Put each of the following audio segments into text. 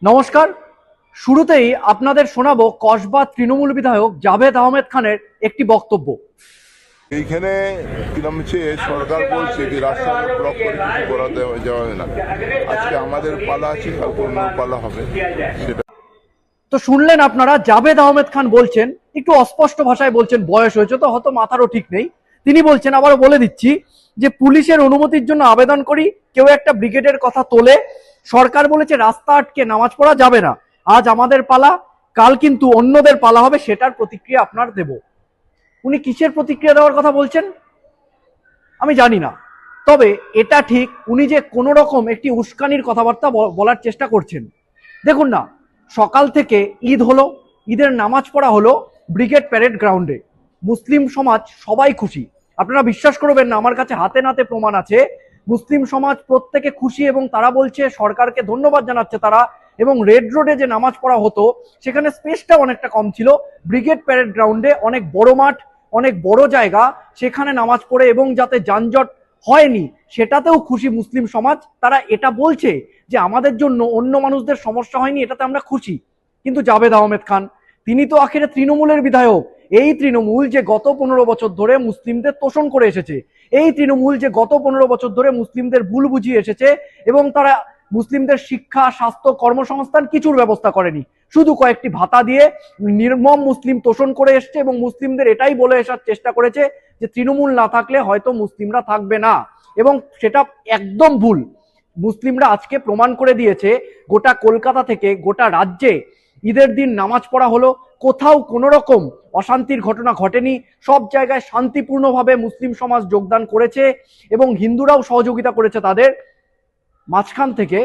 নমস্কার। শুরুতেই আপনাদের শোনাবো কসবা তৃণমূল বিধায়ক জাভেদ আহমেদ খানের একটি বক্তব্য। এইখানে কিরম হচ্ছে, সরকার বলছে যে রাস্তা ব্লক করে কিছু করা যাবে না। আজকে আমাদের পালা আছে, কালকে অন্য পালা হবে। সেটা তো শুনলেন আপনারা, জাভেদ আহমেদ খান বলছেন, একটু অস্পষ্ট ভাষায় বলছেন, বয়স হয়েছে তো হয়তো মাথারও ঠিক নেই। তিনি বলছেন, আবারও বলে দিচ্ছি, যে পুলিশের অনুমতির জন্য আবেদন করি, কেউ একটা ব্রিগেডের কথা তোলে, সরকার বলেছে রাস্তা আটকে নামাজ পড়া যাবে না, আজ আমাদের পালা, কাল কিন্তু অন্যদের পালা হবে, সেটার প্রতিক্রিয়া আপনার দেব। উনি কিসের প্রতিক্রিয়া দেওয়ার কথা বলছেন আমি জানি না, তবে এটা ঠিক উনি যে কোনো রকম একটি উস্কানির কথাবার্তা বলার চেষ্টা করছেন। দেখুন না, সকাল থেকে ঈদ হলো, ঈদের নামাজ পড়া হলো ব্রিগেড প্যারেড গ্রাউন্ডে, মুসলিম সমাজ সবাই খুশি। আপনারা বিশ্বাস করবেন না, আমার কাছে হাতে নাতে প্রমাণ আছে, মুসলিম সমাজ প্রত্যেকে খুশি এবং তারা বলছে সরকারকে ধন্যবাদ জানাচ্ছে তারা। এবং রেড রোডে যে নামাজ পড়া হতো সেখানে স্পেসটা অনেকটা কম ছিল, ব্রিগেড প্যারেড গ্রাউন্ডে অনেক বড় মাঠ, অনেক বড় জায়গা, সেখানে নামাজ পড়ে এবং যাতে যানজট হয়নি সেটাতেও খুশি মুসলিম সমাজ। তারা এটা বলছে যে আমাদের জন্য অন্য মানুষদের সমস্যা হয়নি, এটাতে আমরা খুশি। কিন্তু জাভেদ আহমেদ খান, তিনি তো আখেরে তৃণমূলের বিধায়ক। এই তৃণমূল যে গত 15 বছর ধরে মুসলিমদের তোষণ করে এসেছে, এই তৃণমূল যে গত 15 বছর ধরে মুসলিমদের ভুল বুঝিয়ে এসেছে এবং তারা মুসলিমদের শিক্ষা, স্বাস্থ্য, কর্মসংস্থান কিছুর ব্যবস্থা করেনি, শুধু কয়েকটি ভাতা দিয়ে নির্মম মুসলিম তোষণ করে এসছে এবং মুসলিমদের এটাই বলে আসার চেষ্টা করেছে যে তৃণমূল না থাকলে হয়তো মুসলিমরা থাকবে না, এবং সেটা একদম ভুল। মুসলিমরা আজকে প্রমাণ করে দিয়েছে, গোটা কলকাতা থেকে গোটা রাজ্যে ঈদের দিন নামাজ পড়া হলো, কোথাও কোনো রকম অশান্তির ঘটনা ঘটেনি, সব জায়গায় শান্তিপূর্ণভাবে মুসলিম সমাজ যোগদান করেছে এবং হিন্দুরাও সহযোগিতা করেছে তাদের। মাঝখান থেকে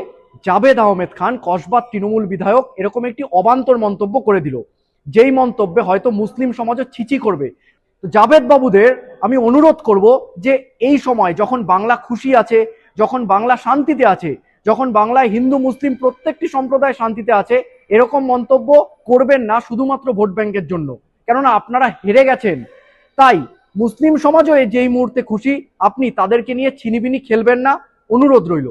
জাভেদ আহমেদ খান কসবার তৃণমূল বিধায়ক এরকম একটি অবান্তর মন্তব্য করে দিল, যেই মন্তব্যে হয়তো মুসলিম সমাজও ছিচি করবে। তো জাভেদ বাবুদের আমি অনুরোধ করব যে এই সময় যখন বাংলা খুশি আছে, যখন বাংলা শান্তিতে আছে, যখন বাংলায় হিন্দু মুসলিম প্রত্যেকটি সম্প্রদায় শান্তিতে আছে, এরকম মন্তব্য করবেন না শুধুমাত্র ভোট ব্যাংকের জন্য, কেননা আপনারা হেরে গেছেন। তাই মুসলিম সমাজও যেই মুহূর্তে খুশি, আপনি তাদেরকে নিয়ে ছিনিবিনি খেলবেন না, অনুরোধ রইল।